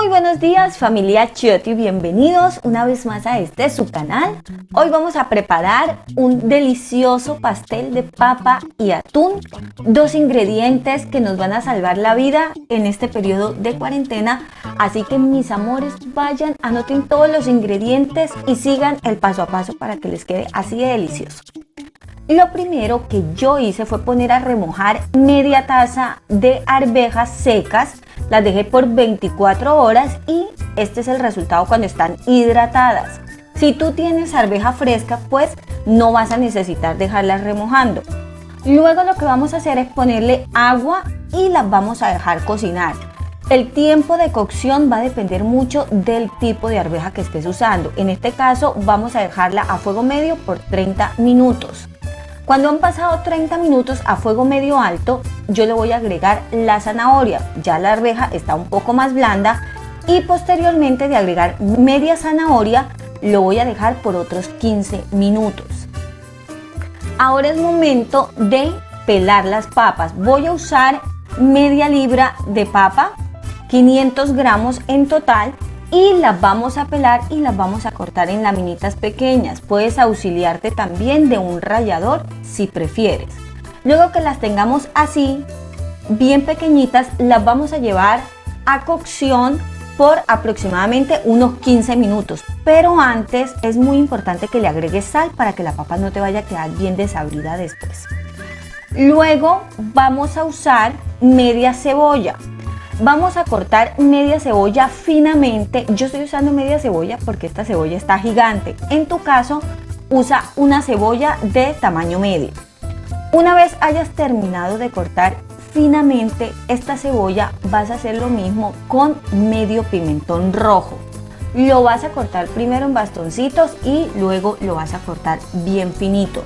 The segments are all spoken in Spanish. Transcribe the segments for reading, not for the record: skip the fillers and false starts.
Muy buenos días, familia Chiotti, bienvenidos una vez más a su canal. Hoy vamos a preparar un delicioso pastel de papa y atún, dos ingredientes que nos van a salvar la vida en este periodo de cuarentena. Así que mis amores, vayan, anoten todos los ingredientes y sigan el paso a paso para que les quede así de delicioso. Lo primero que yo hice fue poner a remojar media taza de arvejas secas. Las dejé por 24 horas y este es el resultado cuando están hidratadas. Si tú tienes arveja fresca, pues no vas a necesitar dejarlas remojando. Luego lo que vamos a hacer es ponerle agua y las vamos a dejar cocinar. El tiempo de cocción va a depender mucho del tipo de arveja que estés usando. En este caso vamos a dejarla a fuego medio por 30 minutos. Cuando han pasado 30 minutos a fuego medio alto, yo le voy a agregar la zanahoria. Ya la arveja está un poco más blanda y posteriormente de agregar media zanahoria, lo voy a dejar por otros 15 minutos. Ahora es momento de pelar las papas. Voy a usar media libra de papa, 500 gramos en total. Y las vamos a pelar y las vamos a cortar en laminitas pequeñas. Puedes auxiliarte también de un rallador si prefieres. Luego que las tengamos así, bien pequeñitas, las vamos a llevar a cocción por aproximadamente unos 15 minutos. Pero antes es muy importante que le agregues sal para que la papa no te vaya a quedar bien desabrida después. Luego vamos a usar media cebolla. Vamos a cortar media cebolla finamente. Yo estoy usando media cebolla porque esta cebolla está gigante. En tu caso, usa una cebolla de tamaño medio. Una vez hayas terminado de cortar finamente esta cebolla, vas a hacer lo mismo con medio pimentón rojo. Lo vas a cortar primero en bastoncitos y luego lo vas a cortar bien finito.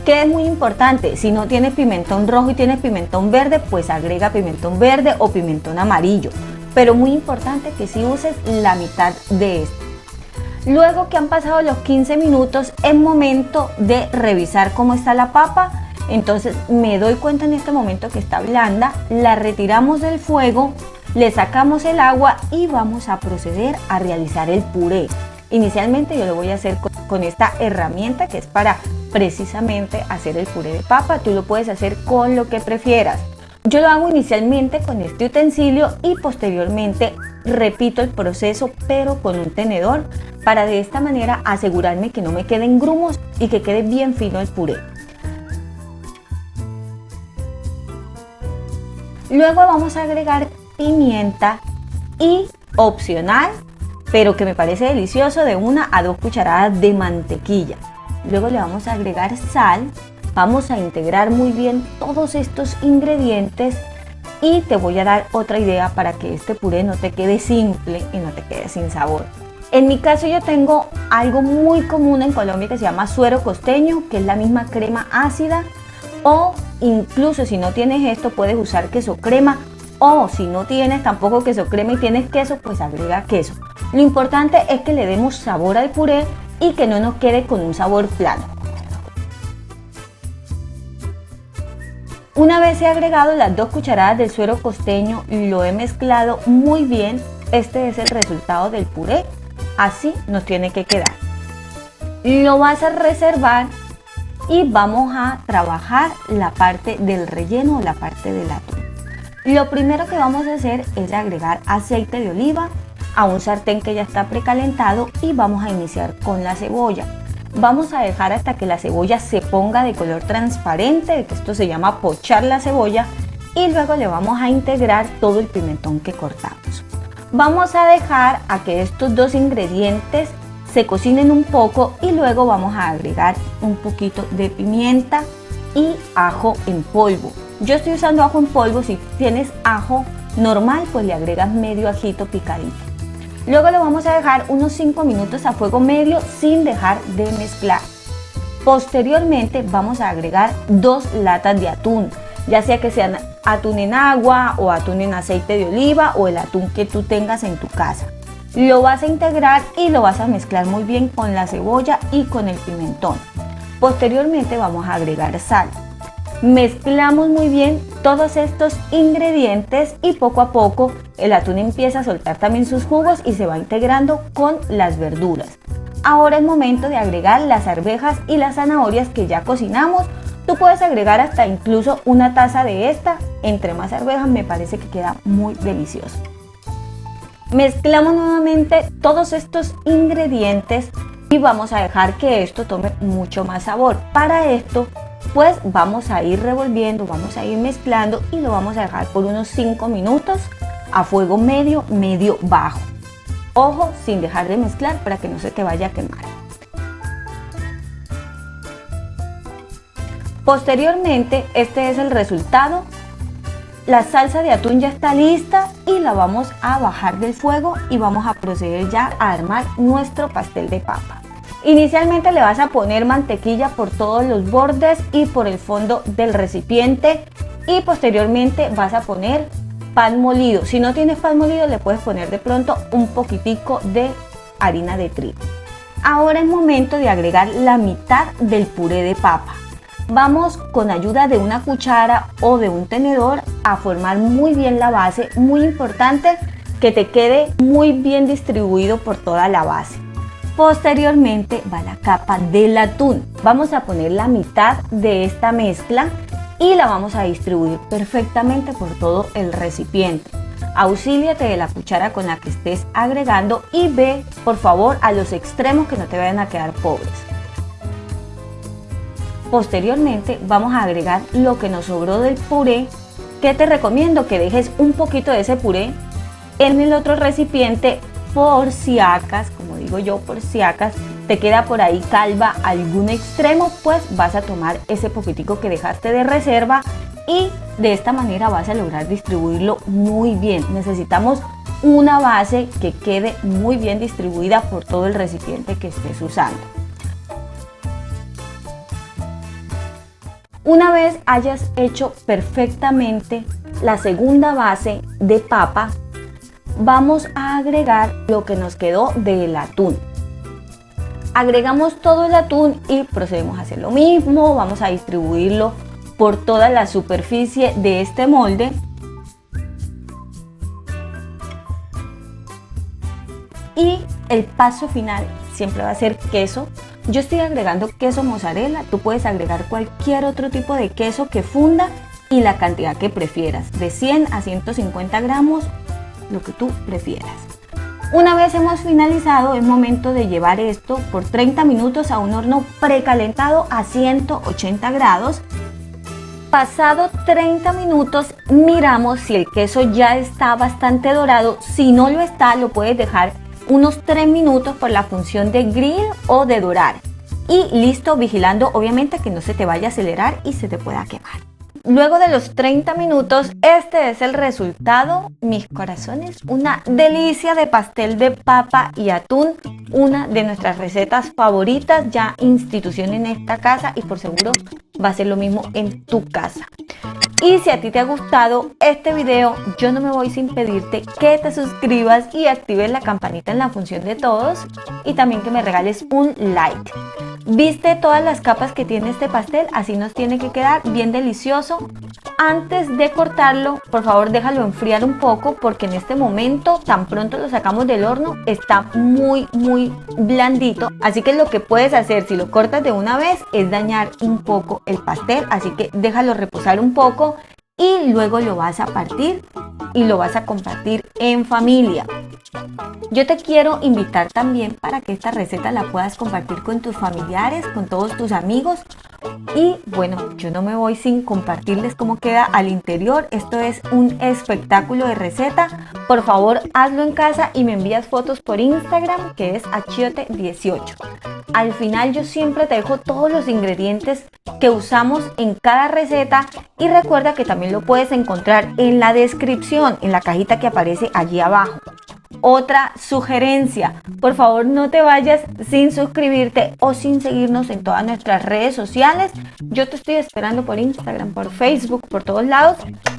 Que es muy importante, si no tienes pimentón rojo y tienes pimentón verde, pues agrega pimentón verde o pimentón amarillo. Pero muy importante que sí uses la mitad de esto. Luego que han pasado los 15 minutos, es momento de revisar cómo está la papa. Entonces me doy cuenta en este momento que está blanda, la retiramos del fuego, le sacamos el agua y vamos a proceder a realizar el puré. Inicialmente yo lo voy a hacer con esta herramienta que es para precisamente hacer el puré de papa. Tú lo puedes hacer con lo que prefieras. Yo lo hago inicialmente con este utensilio y posteriormente repito el proceso pero con un tenedor para de esta manera asegurarme que no me queden grumos y que quede bien fino el puré. Luego vamos a agregar pimienta y opcional, pero que me parece delicioso, de 1 a 2 cucharadas de mantequilla. Luego le vamos a agregar sal, vamos a integrar muy bien todos estos ingredientes y te voy a dar otra idea para que este puré no te quede simple y no te quede sin sabor. En mi caso yo tengo algo muy común en Colombia que se llama suero costeño, que es la misma crema ácida, o incluso si no tienes esto puedes usar queso crema, o si no tienes tampoco queso crema y tienes queso, pues agrega queso. Lo importante es que le demos sabor al puré y que no nos quede con un sabor plano. Una vez he agregado las 2 cucharadas del suero costeño y lo he mezclado muy bien, este es el resultado del puré. Así nos tiene que quedar. Lo vas a reservar y vamos a trabajar la parte del relleno o la parte del atún. Lo primero que vamos a hacer es agregar aceite de oliva a un sartén que ya está precalentado y vamos a iniciar con la cebolla. Vamos a dejar hasta que la cebolla se ponga de color transparente, que esto se llama pochar la cebolla, y luego le vamos a integrar todo el pimentón que cortamos. Vamos a dejar a que estos dos ingredientes se cocinen un poco y luego vamos a agregar un poquito de pimienta y ajo en polvo. Yo estoy usando ajo en polvo, si tienes ajo normal pues le agregas medio ajito picadito. Luego lo vamos a dejar unos 5 minutos a fuego medio sin dejar de mezclar. Posteriormente vamos a agregar 2 latas de atún, ya sea que sean atún en agua o atún en aceite de oliva o el atún que tú tengas en tu casa. Lo vas a integrar y lo vas a mezclar muy bien con la cebolla y con el pimentón. Posteriormente vamos a agregar sal. Mezclamos muy bien todos estos ingredientes y poco a poco el atún empieza a soltar también sus jugos y se va integrando con las verduras. Ahora es momento de agregar las arvejas y las zanahorias que ya cocinamos. Tú puedes agregar hasta incluso una taza de esta. Entre más arvejas me parece que queda muy delicioso. Mezclamos nuevamente todos estos ingredientes y vamos a dejar que esto tome mucho más sabor. Para esto pues vamos a ir revolviendo, vamos a ir mezclando y lo vamos a dejar por unos 5 minutos a fuego medio, medio bajo. Ojo, sin dejar de mezclar para que no se te vaya a quemar. Posteriormente, este es el resultado. La salsa de atún ya está lista y la vamos a bajar del fuego y vamos a proceder ya a armar nuestro pastel de papa. Inicialmente le vas a poner mantequilla por todos los bordes y por el fondo del recipiente y posteriormente vas a poner pan molido. Si no tienes pan molido le puedes poner de pronto un poquitico de harina de trigo. Ahora es momento de agregar la mitad del puré de papa. Vamos con ayuda de una cuchara o de un tenedor a formar muy bien la base. Muy importante que te quede muy bien distribuido por toda la base. Posteriormente va la capa del atún. Vamos a poner la mitad de esta mezcla y la vamos a distribuir perfectamente por todo el recipiente. Auxíliate de la cuchara con la que estés agregando y ve por favor a los extremos que no te vayan a quedar pobres. Posteriormente vamos a agregar lo que nos sobró del puré, que te recomiendo que dejes un poquito de ese puré en el otro recipiente por si acaso, como digo yo, por si acaso te queda por ahí calva algún extremo, pues vas a tomar ese poquitico que dejaste de reserva y de esta manera vas a lograr distribuirlo muy bien. Necesitamos una base que quede muy bien distribuida por todo el recipiente que estés usando. Una vez hayas hecho perfectamente la segunda base de papa, vamos a agregar lo que nos quedó del atún. Agregamos todo el atún y procedemos a hacer lo mismo. Vamos a distribuirlo por toda la superficie de este molde. Y el paso final siempre va a ser queso. Yo estoy agregando queso mozzarella, tú puedes agregar cualquier otro tipo de queso que funda y la cantidad que prefieras, de 100 a 150 gramos, lo que tú prefieras. Una vez hemos finalizado, es momento de llevar esto por 30 minutos a un horno precalentado a 180 grados. Pasado 30 minutos, miramos si el queso ya está bastante dorado. Si no lo está, lo puedes dejar unos 3 minutos por la función de grill o de dorar. Y listo, vigilando obviamente que no se te vaya a acelerar y se te pueda quemar. Luego de los 30 minutos, este es el resultado, mis corazones. Una delicia de pastel de papa y atún. Una de nuestras recetas favoritas, ya institución en esta casa y por seguro va a ser lo mismo en tu casa. Y si a ti te ha gustado este video, yo no me voy sin pedirte que te suscribas y actives la campanita en la función de todos y también que me regales un like. ¿Viste todas las capas que tiene este pastel? Así nos tiene que quedar bien delicioso. Antes de cortarlo, por favor déjalo enfriar un poco porque en este momento, tan pronto lo sacamos del horno, está muy blandito. Así que lo que puedes hacer si lo cortas de una vez es dañar un poco el pastel. Así que déjalo reposar un poco y luego lo vas a partir y lo vas a compartir en familia. Yo te quiero invitar también para que esta receta la puedas compartir con tus familiares, con todos tus amigos. Y bueno, yo no me voy sin compartirles cómo queda al interior. Esto es un espectáculo de receta. Por favor, hazlo en casa y me envías fotos por Instagram, que es achiote18. Al final yo siempre te dejo todos los ingredientes que usamos en cada receta y recuerda que también lo puedes encontrar en la descripción, en la cajita que aparece allí abajo. Otra sugerencia, por favor no te vayas sin suscribirte o sin seguirnos en todas nuestras redes sociales. Yo te estoy esperando por Instagram, por Facebook, por todos lados.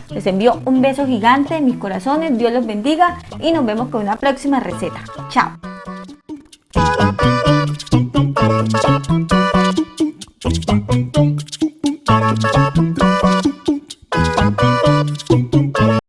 Les envío un beso gigante en mis corazones, Dios los bendiga y nos vemos con una próxima receta. Chao.